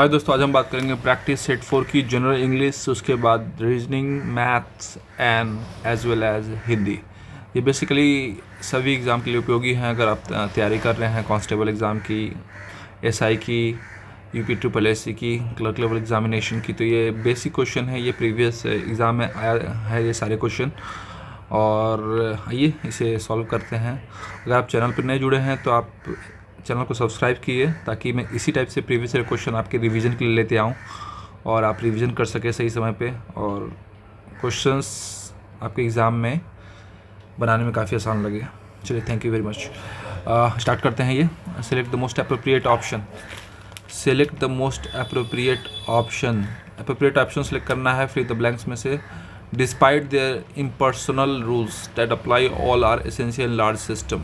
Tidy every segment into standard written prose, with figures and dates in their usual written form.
हाय दोस्तों, आज हम बात करेंगे प्रैक्टिस सेट 4 की जनरल इंग्लिश, उसके बाद reasoning, maths and as well as Hindi. ये बेसिकली सभी एग्ज़ाम के लिए उपयोगी हैं। अगर आप तैयारी कर रहे हैं कांस्टेबल एग्ज़ाम की, एसआई की, यूपी ट्रिपल एससी की, क्लर्क लेवल एग्जामिनेशन की, तो ये बेसिक क्वेश्चन है। ये प्रीवियस एग्ज़ाम में आया है ये सारे क्वेश्चन। और आइए इसे सॉल्व करते हैं। अगर आप चैनल पर नए जुड़े हैं तो आप चैनल को सब्सक्राइब कीजिए, ताकि मैं इसी टाइप से प्रीवियस ईयर क्वेश्चन आपके रिवीजन के लिए लेते आऊँ और आप रिवीजन कर सकें सही समय पे, और क्वेश्चंस आपके एग्ज़ाम में बनाने में काफ़ी आसान लगे। चलिए, thank you very much. Start करते हैं। ये select the most appropriate option. Select the most appropriate option. Appropriate option select करना है फिर द ब्लैंक्स में से। Despite their impersonal rules that apply all are essential large system.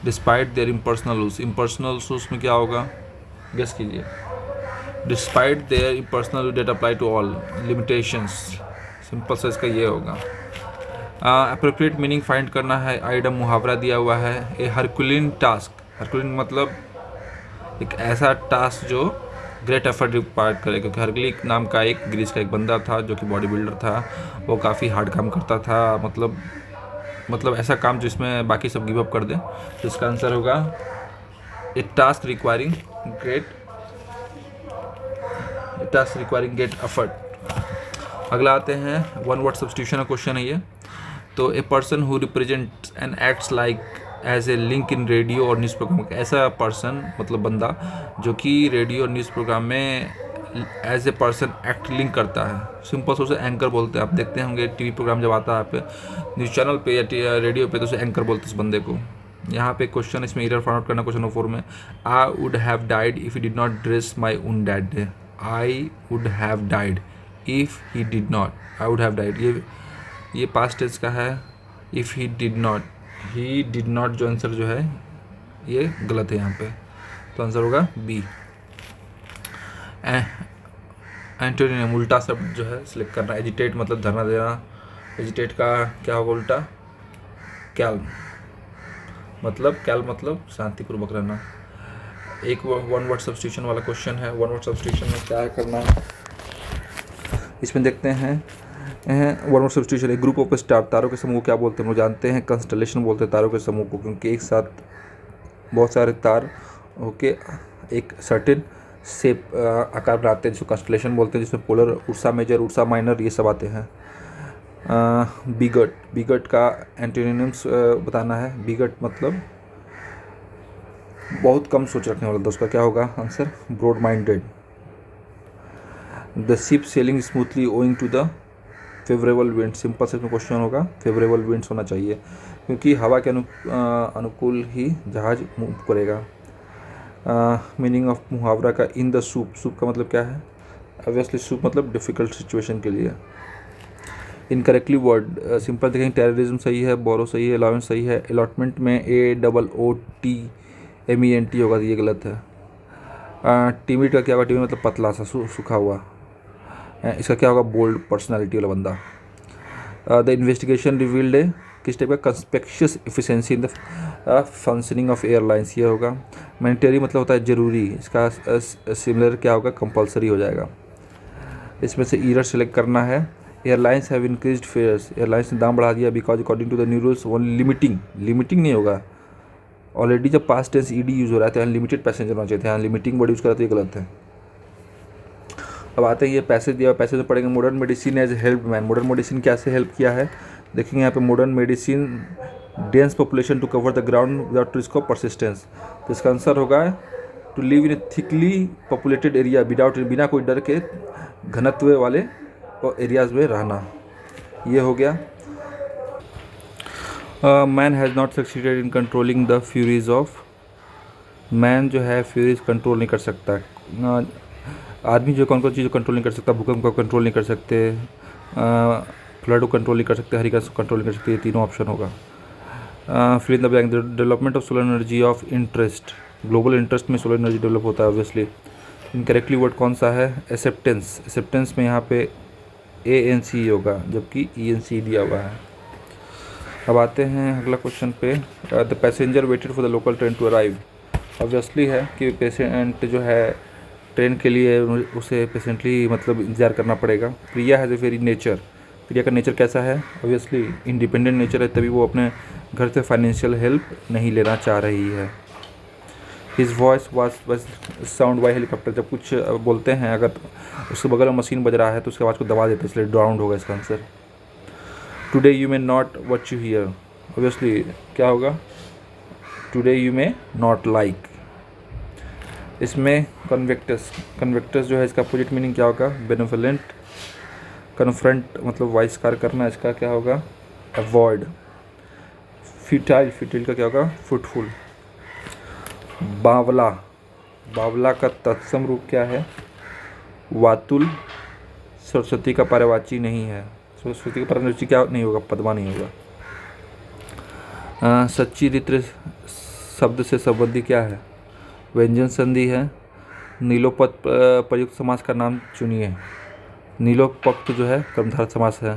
Despite their impersonal rules. Impersonal rules में क्या होगा, guess कीजिए। Despite their impersonal that apply to all limitations. Simple सा इसका ये होगा। अप्रोप्रिएट मीनिंग फाइंड करना है। आइडम मुहावरा दिया हुआ है। ए हरकुलिन टास्क। हरकुलिन मतलब एक ऐसा टास्क जो ग्रेट एफर्ट रिक्वायर्ड करे, क्योंकि हरकुली नाम का एक ग्रीस का एक बंदा था जो कि बॉडी बिल्डर था। वो काफ़ी हार्ड काम करता था, मतलब ऐसा काम जिसमें बाकी सब गिव अप कर दें। तो इसका आंसर होगा a task requiring great effort. अगला आते हैं, वन वर्ड सब्स्टिट्यूशन का क्वेश्चन है ये। तो a person who represents and acts like as a link in radio और न्यूज़ प्रोग्राम। ऐसा पर्सन मतलब बंदा जो कि रेडियो और न्यूज़ प्रोग्राम में as a person act link करता है। सिंपल से उसे एंकर बोलते हैं। आप देखते होंगे टीवी प्रोग्राम जब आता है आप न्यूज़ चैनल पे या रेडियो पे, तो उसे एंकर बोलते हैं इस बंदे को। यहाँ पे क्वेश्चन, इसमें एरर फाइंड आउट करना क्वेश्चन नंबर 4 में। I would have died if he did not dress my own dad. I would have died if he did not. I would have died ये पास्ट टेंस का है। If he did not जो answer जो है ये गलत है यहाँ पे, तो आंसर होगा बी। एंटोनिम उल्टा शब्द जो है सिलेक्ट करना। एजिटेट मतलब धरना देना। एजिटेट का क्या होगा उल्टा? कैल्म मतलब शांतिपूर्वक रहना। एक वन वर्ड सब्स्टिट्यूशन वाला क्वेश्चन है। वन वर्ड सब्स्टिट्यूशन में क्या करना है, इसमें देखते हैं। वन वर्ड सब्स्टिट्यूशन, एक ग्रुप ऑफ स्टार, तारों के समूह को क्या बोलते हैं? हम जानते हैं कंस्टलेशन बोलते हैं तारों के समूह को, क्योंकि एक साथ बहुत सारे तार होके एक सर्टेन शेप आकार बनाते हैं, जिसको कंस्टलेशन बोलते हैं, जिसमें polar, Ursa Major, Ursa Minor, ये सब आते हैं। बिगट का एंटोनिम्स बताना है। बिगट मतलब बहुत कम सोच रखने वाला, तो उसका क्या होगा answer? Broad minded. The ship sailing smoothly owing to the favourable wind. Simple से इसमें क्वेश्चन होगा फेवरेबल विंड्स होना चाहिए, क्योंकि हवा के अनुकूल ही जहाज मूव करेगा। मीनिंग ऑफ मुहावरा का इन द सूप। सूप का मतलब क्या है? ऑब्वियसली सूप मतलब डिफ़िकल्ट सिचुएशन के लिए। इनकरेक्टली वर्ड, सिंपल देखेंगे। टेररिज्म सही है, बोरो सही है, अलाउंस सही है। अलॉटमेंट में AOOTMENT होगा, तो ये गलत है। टिमिड का क्या होगा? टिमिड मतलब पतला सा, सूखा हुआ। इसका क्या होगा? बोल्ड पर्सनालिटी वाला बंदा। द इन्वेस्टिगेशन रिवील्ड ए किस टाइप का? Conspicuous efficiency in the functioning of airlines, ये होगा। मैंडेटरी मतलब होता है जरूरी, इसका सिमिलर क्या होगा? कंपलसरी हो जाएगा। इसमें से ईयर सेलेक्ट करना है। Airlines have increased fares. Airlines ने दाम बढ़ा दिया because according to the new rules only limiting नहीं होगा। ऑलरेडी जब पास्ट टेंस ईडी यूज़ हो रहा है तो अनलिमिटेड पैसेंजर होना चाहिए था। लिमिटिंग वर्ड यूज़ करा तो ये गलत है। अब आते हैं, ये पैसेज दिया, पैसेज में पढ़ेंगे। Modern medicine as help man. Modern medicine कैसे हेल्प किया है देखेंगे यहाँ पे। Modern medicine dense population to cover the ground without risk of persistence. तो इसका आंसर होगा to live in a thickly populated area without, बिना कोई डर के घनत्व वाले एरियाज में रहना, ये हो गया। Man has not succeeded in controlling the Furies of. Man जो है फ्यूरीज कंट्रोल नहीं कर सकता। आदमी जो कौन कौन चीज़ कंट्रोल नहीं कर सकता? भूकंप को कंट्रोल नहीं कर सकते, फ्लड को कंट्रोल नहीं कर सकते, हरिकेन को कंट्रोल नहीं कर सकते। ये तीनों ऑप्शन होगा। Fill in the blank. Development of solar energy of interest. Global interest में सोलर एनर्जी डेवलप होता है ऑब्वियसली। इनकरेक्टली वर्ड कौन सा है? एक्सेप्टेंस। एक्सेप्टेंस में यहाँ पे ANC होगा, जबकि ENC दिया हुआ है। अब आते हैं अगला क्वेश्चन पे। The passenger waited for the local train to arrive. Obviously है कि पेशेंट जो है ट्रेन के लिए उसे पेशेंटली मतलब इंतज़ार करना पड़ेगा। प्रिया हैज़ ए वेरी नेचर, प्रिया का नेचर कैसा है? ऑब्वियसली इंडिपेंडेंट नेचर है, तभी वो अपने घर से फाइनेंशियल हेल्प नहीं लेना चाह रही है। His voice was sound by helicopter, जब कुछ बोलते हैं अगर उसके बगल में मशीन बज रहा है तो उसकी आवाज़ को दबा देते हैं, इसलिए ड्राउंड होगा इसका answer. Today you may not what you here, obviously क्या होगा? Today you may not like. इसमें कन्वेक्टस जो है इसका अपोजिट मीनिंग क्या होगा? बेनेवोलेंट। कन्फ्रंट मतलब बहिष्कार करना, इसका क्या होगा? अवॉइड। फ्यूटाइल का क्या होगा? फ्रूटफुल। बावला का तत्सम रूप क्या है? वातुल। सरस्वती का पर्यायवाची नहीं है, सरस्वती का पर्यायवाची क्या नहीं होगा? पद्मा नहीं होगा। सच्चरित्र शब्द से संबंधी क्या है? व्यंजन संधि है। नीलोपत प्रयुक्त समास का नाम चुनिए। नीलोपक्त जो है कर्मधारय समास है।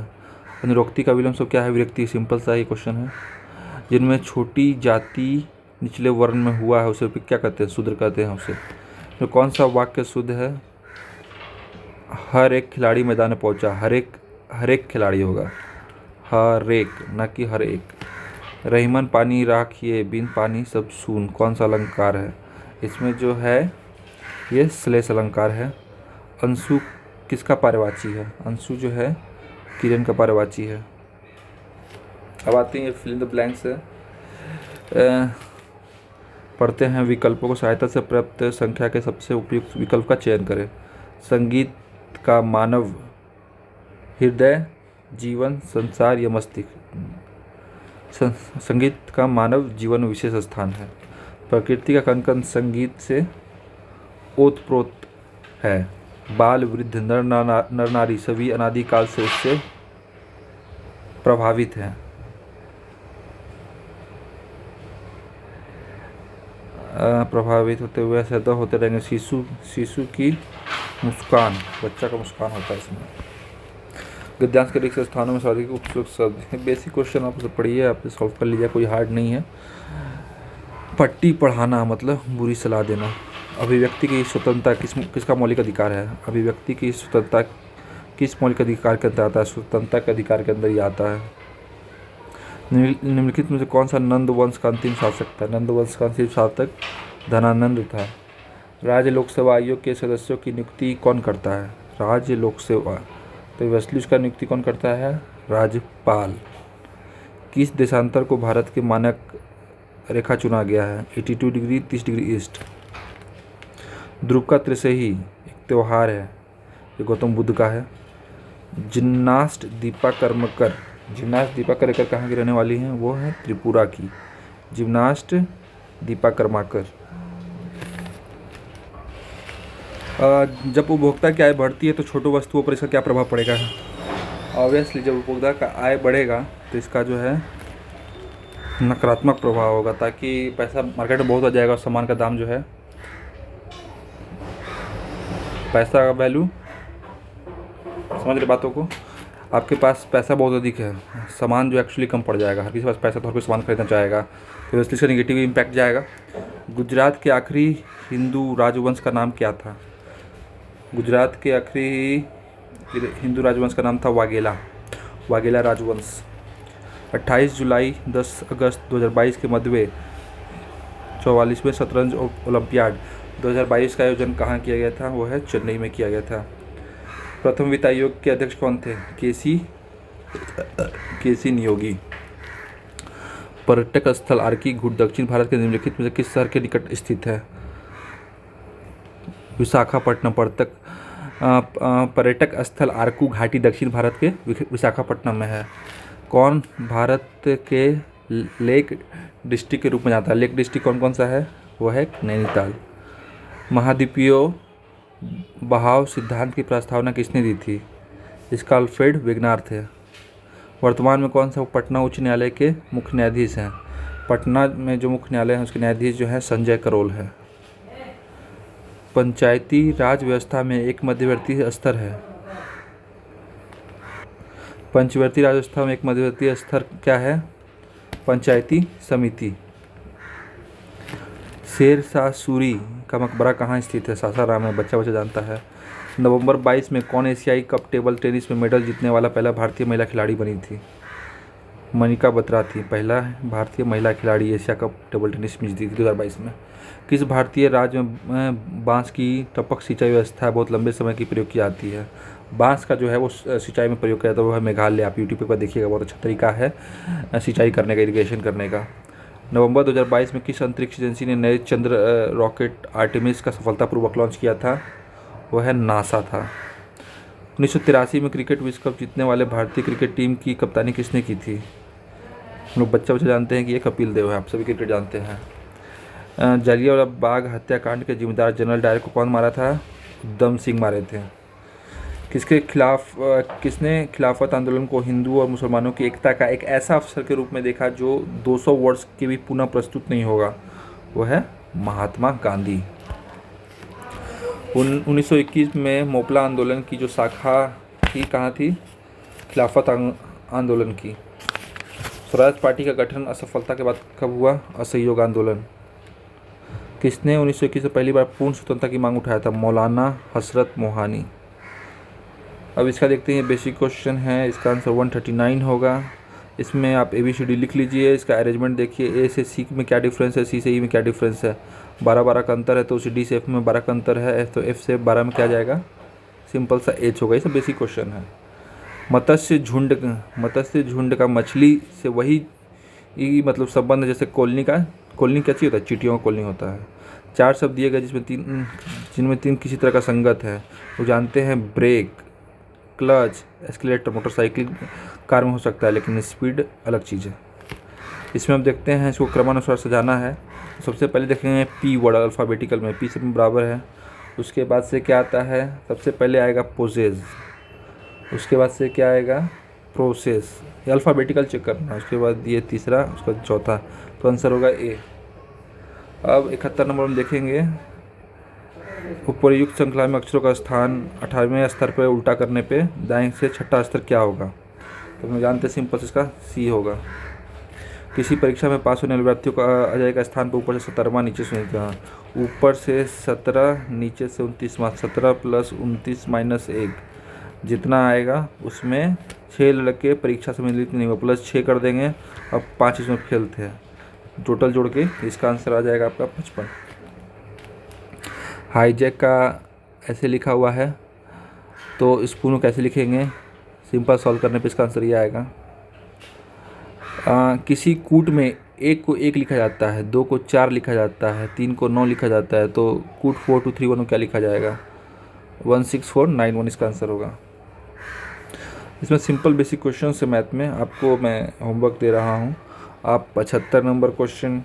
अनुरोक्ति का विलोम शब्द क्या है? विरक्ति। सिंपल सा ये क्वेश्चन है। जिनमें छोटी जाति निचले वर्ण में हुआ है उसे क्या कहते हैं? शूद्र कहते हैं उसे। तो कौन सा वाक्य शुद्ध है? हर एक खिलाड़ी मैदान में पहुंचा, हर एक खिलाड़ी होगा, हर एक, न कि हर एक। रहीमन पानी राखिए, बिन पानी सब सून, कौन सा अलंकार है? इसमें जो है ये श्लेष अलंकार है। अंशु किसका पर्यायवाची है? अंशु जो है किरण का पर्यायवाची है। अब आते हैं फिल इन द ब्लैंक्स है। पढ़ते हैं। विकल्पों को सहायता से प्राप्त संख्या के सबसे उपयुक्त विकल्प का चयन करें। संगीत का मानव हृदय, जीवन, संसार या मस्तिष्क? संगीत का मानव जीवन में विशेष स्थान है। प्रकृति का कण संगीत से ओतप्रोत है। बाल, वृद्ध, नर नारी सभी अनादिकाल से उससे प्रभावित हैं। प्रभावित होते हुए सदा होते रहेंगे। शिशु की मुस्कान, बच्चा का मुस्कान होता है इसमें। गद्यांश के रिक्त स्थानों में सर्वाधिक उपयुक्त शब्द। बेसिक क्वेश्चन आप उसे पढ़िए, आप सॉल्व कर लीजिए, कोई हार्ड नहीं है। पट्टी पढ़ाना मतलब बुरी सलाह देना। अभिव्यक्ति की स्वतंत्रता किसका मौलिक अधिकार है? अभिव्यक्ति की स्वतंत्रता किस मौलिक अधिकार के अंदर आता है? स्वतंत्रता के अधिकार के अंदर ही आता है। निम्नलिखित में से कौन सा नंद वंश का अंतिम शासक था? नंद वंश का अंतिम शासक धनानंद था। राज्य लोक सेवा आयोग के सदस्यों की नियुक्ति कौन करता है? राज्य लोक सेवा, तो वैसली उसका नियुक्ति कौन करता है? राज्यपाल। किस देशांतर को भारत के मानक रेखा चुना गया है? 82 डिग्री 30 डिग्री ईस्ट। ध्रुव का त्रिशही एक त्यौहार है, ये गौतम बुद्ध का है। जिम्नास्ट दीपा कर्मकर, जिम्नास्ट दीपा कर्मकर कहाँ की रहने वाली हैं? वो है त्रिपुरा की। जिम्नास्ट दीपा कर्माकर। जब उपभोक्ता की आय बढ़ती है तो छोटी वस्तुओं पर इसका क्या प्रभाव पड़ेगा? ऑब्वियसली जब उपभोक्ता का आय बढ़ेगा तो इसका जो है नकारात्मक प्रभाव होगा, ताकि पैसा मार्केट में बहुत आ जाएगा और सामान का दाम जो है, पैसा का वैल्यू, समझ रहे बातों को? आपके पास पैसा बहुत अधिक है, सामान जो एक्चुअली कम पड़ जाएगा। हर किसी के पास पैसा तो हर कोई सामान खरीदना चाहेगा, तो इसका निगेटिव इम्पैक्ट जाएगा। गुजरात के आखिरी हिंदू राजवंश का नाम क्या था? गुजरात के आखिरी हिंदू राजवंश का नाम था वाघेला राजवंश। 28 जुलाई 10 अगस्त 2022 के मध्य 44वें शतरंज ओलंपियाड 2022 का आयोजन कहाँ किया गया था? वो है चेन्नई में किया गया था। प्रथम वित्त आयोग के अध्यक्ष कौन थे? केसी नियोगी। पर्यटक स्थल आर्की घूट दक्षिण भारत के निम्नलिखित में से किस शहर के निकट स्थित है? विशाखापट्टनम। पर्यटक स्थल आर्कू घाटी दक्षिण भारत के विशाखापट्टनम में है। कौन भारत के लेक डिस्ट्रिक्ट के रूप में जाता है? लेक डिस्ट्रिक्ट कौन कौन सा है? वो है नैनीताल। महाद्वीपीय बहाव सिद्धांत की प्रस्तावना किसने दी थी? इसका अल्फ्रेड वेगनार थे। वर्तमान में कौन सा पटना उच्च न्यायालय के मुख्य न्यायाधीश हैं? पटना में जो मुख्य न्यायालय है उसके न्यायाधीश जो है संजय करोल है। पंचायती राज व्यवस्था में एक मध्यवर्ती स्तर है। पंचवर्ती राज व्यवस्था में एक मध्यवर्ती स्तर क्या है? पंचायती समिति। शेर शाह सूरी का मकबरा कहाँ स्थित है? सासाराम में, बच्चा बच्चा जानता है। नवंबर 22 में कौन एशियाई कप टेबल टेनिस में मेडल जीतने वाला पहला भारतीय महिला खिलाड़ी बनी थी? मनिका बत्रा थी पहला भारतीय महिला खिलाड़ी एशिया कप टेबल टेनिस में जीती थी 2022 में। किस भारतीय राज्य में बांस की टपक सिंचाई व्यवस्था बहुत लंबे समय की प्रयोग की जाती है? बांस का जो है वो सिंचाई में प्रयोग किया जाता है वो है मेघालय। आप यूट्यूब पर देखिएगा, बहुत अच्छा तरीका है सिंचाई करने का, इरिगेशन करने का। नवंबर 2022 में किस अंतरिक्ष एजेंसी ने नए चंद्र रॉकेट आर्टेमिस का सफलतापूर्वक लॉन्च किया था? वह है नासा था। 1983 में क्रिकेट विश्व कप जीतने वाले भारतीय क्रिकेट टीम की कप्तानी किसने की थी? हम लोग बच्चा बच्चा जानते हैं कि ये कपिल देव है, आप सभी क्रिकेट जानते हैं। जलियांवाला बाग हत्याकांड के जिम्मेदार जनरल डायर को कौन मारा था? उधम सिंह मारे थे। किसने खिलाफत आंदोलन को हिंदू और मुसलमानों की एकता का एक ऐसा अवसर के रूप में देखा जो 200 वर्ष के भी पुनः प्रस्तुत नहीं होगा? वो है महात्मा गांधी। 1921 में मोपला आंदोलन की जो शाखा थी कहाँ थी? खिलाफत आंदोलन की। स्वराज पार्टी का गठन असफलता के बाद कब हुआ? असहयोग आंदोलन। किसने 1921 में पहली बार पूर्ण स्वतंत्रता की मांग उठाया था? मौलाना हसरत मोहानी। अब इसका देखते हैं, बेसिक क्वेश्चन है, इसका आंसर 139 होगा। इसमें आप ABCD लिख लीजिए, इसका अरेंजमेंट देखिए, A से C में क्या डिफरेंस है, C से E में क्या डिफरेंस है। 12 का अंतर है तो उसी D से F में 12 का अंतर है, तो F से 12 में क्या जाएगा? सिंपल सा H होगा। ये सब बेसिक क्वेश्चन है। मत्स्य झुंड का मछली से वही मतलब संबंध जैसे कॉलोनी क्या चीज़ होता है? चींटियों का कॉलोनी होता है। 4 शब्द दिए गए जिनमें 3 किसी तरह का संगत है, वो जानते हैं। Brake, clutch, escalator. Motorcycle car में हो सकता है लेकिन स्पीड अलग चीज़ है। इसमें हम देखते हैं, इसको क्रमानुसार सजाना है। सबसे पहले देखेंगे P वर्ड अल्फ़ाबेटिकल में, P से बराबर है। उसके बाद से क्या आता है? सबसे पहले आएगा पोजेज, उसके बाद से क्या आएगा? प्रोसेस। ये अल्फ़ाबेटिकल चेक करना है। उसके बाद ये तीसरा, उसका चौथा, तो आंसर होगा A। अब 71 नंबर में देखेंगे, उपयुक्त श्रृंखला में अक्षरों का स्थान 18वें स्तर पर उल्टा करने पे दाएं से छठा स्तर क्या होगा? तो हम जानते हैं सिंपल, इसका C होगा। किसी परीक्षा में पास होने वाले व्यक्तियों का आ जाएगा स्थान पर ऊपर से 17वां, नीचे से 19वां। ऊपर से 17, नीचे से 29वां। 17 + 29 - 1 जितना आएगा उसमें 6 लड़के परीक्षा से सम्मिलित नहीं हुए, +6 कर देंगे। अब 5 इसमें फेल थे। टोटल जोड़ के इसका आंसर आ जाएगा आपका 55। हाईजैक का ऐसे लिखा हुआ है, तो स्पून को कैसे लिखेंगे? सिंपल सॉल्व करने पे इसका आंसर ये आएगा। किसी कूट में 1 को 1 लिखा जाता है, 2 को 4 लिखा जाता है, 3 को 9 लिखा जाता है, तो कूट 4 2 3 1 में क्या लिखा जाएगा? 16491 इसका आंसर होगा। इसमें सिंपल बेसिक क्वेश्चन से मैथ में आपको मैं होमवर्क दे रहा हूँ। आप 75 नंबर क्वेश्चन,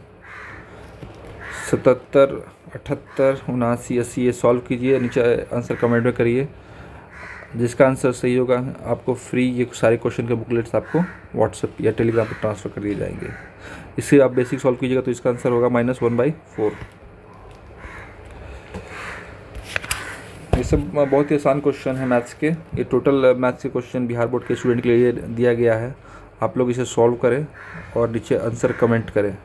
77, 78, 79, 80 ये सॉल्व कीजिए, नीचे आंसर कमेंट में करिए। जिसका आंसर सही होगा आपको फ्री ये सारे क्वेश्चन के बुकलेट्स आपको व्हाट्सएप या टेलीग्राम पर ट्रांसफ़र कर दिए जाएंगे। इससे आप बेसिक सॉल्व कीजिएगा तो इसका आंसर होगा -1/4। ये सब बहुत ही आसान क्वेश्चन है मैथ्स के। ये टोटल मैथ्स के क्वेश्चन बिहार बोर्ड के स्टूडेंट के लिए दिया गया है। आप लोग इसे सॉल्व करें और नीचे आंसर कमेंट करें।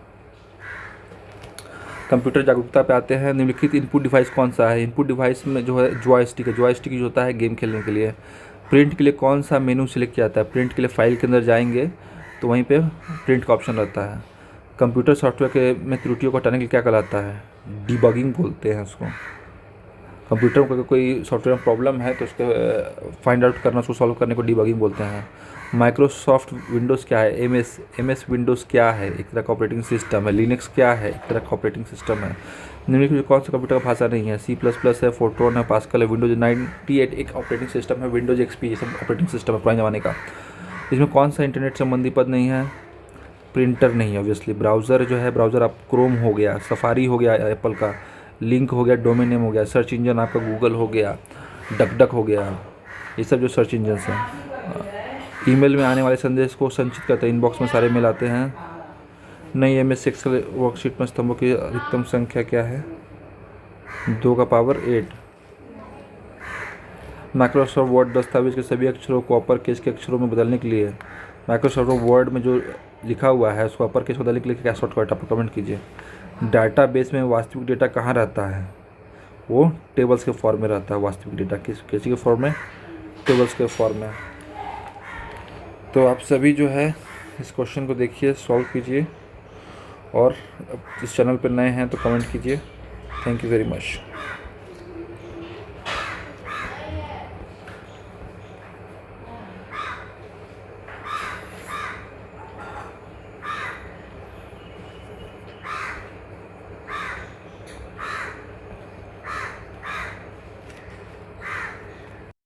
कंप्यूटर जागरूकता पे आते हैं। निम्नलिखित इनपुट डिवाइस कौन सा है? इनपुट डिवाइस में जो है जॉयस्टिक है। जॉयस्टिक जो होता है गेम खेलने के लिए। प्रिंट के लिए कौन सा मेनू सिलेक्ट किया जाता है? प्रिंट के लिए फाइल के अंदर जाएंगे तो वहीं पे प्रिंट का ऑप्शन रहता है। कंप्यूटर सॉफ्टवेयर के में त्रुटियों को हटाने के लिए क्या कहलाता है? डिबगिंग बोलते हैं उसको। कंप्यूटर में कोई सॉफ्टवेयर में प्रॉब्लम है तो उसके फाइंड आउट करना, उसको सॉल्व करने को डिबगिंग बोलते हैं। माइक्रोसॉफ्ट विंडोज़ क्या है? एमएस विंडोज़ क्या है? एक तरह का ऑपरेटिंग सिस्टम है। लिनक्स क्या है? एक तरह का ऑपरेटिंग सिस्टम है। निम्नलिखित कौन सा कंप्यूटर का भाषा नहीं है? C++ है, फोर्ट्रॉन है, पास्कल है। विंडोज 98 एक ऑपरेटिंग सिस्टम है। विंडोज XP ये सब ऑपरेटिंग सिस्टम है पुराने ज़माने का। इसमें कौन सा इंटरनेट संबंधी पद नहीं है? प्रिंटर नहीं है ऑब्वियसली। ब्राउज़र जो है, ब्राउज़र आप क्रोम हो गया, सफारी हो गया एप्पल का, लिंक हो गया, डोमेन नेम हो गया, सर्च इंजन आपका गूगल हो गया, डक हो गया, ये सब जो सर्च इंजन हैं। ईमेल में आने वाले संदेश को संचित करते हैं। इनबॉक्स में सारे मेल आते हैं। नई MS एक्सेल वर्कशीट में स्तंभों की अधिकतम संख्या क्या है? 2 का पावर 8। माइक्रोसॉफ्ट वर्ड दस्तावेज के सभी अक्षरों को अपर केस के अक्षरों में बदलने के लिए माइक्रोसॉफ्ट वर्ड में जो लिखा हुआ है उसको अपर केस बदलने के लिए क्या शॉर्टकट आप कमेंट कीजिए। डाटा बेस में वास्तविक डेटा कहाँ रहता है? वो टेबल्स के फॉर्म में रहता है। वास्तविक डेटा किसी के फॉर्म में, टेबल्स के फॉर्म में। तो आप सभी जो है इस क्वेश्चन को देखिए, सॉल्व कीजिए, और इस चैनल पर नए हैं तो कमेंट कीजिए। Thank you very much.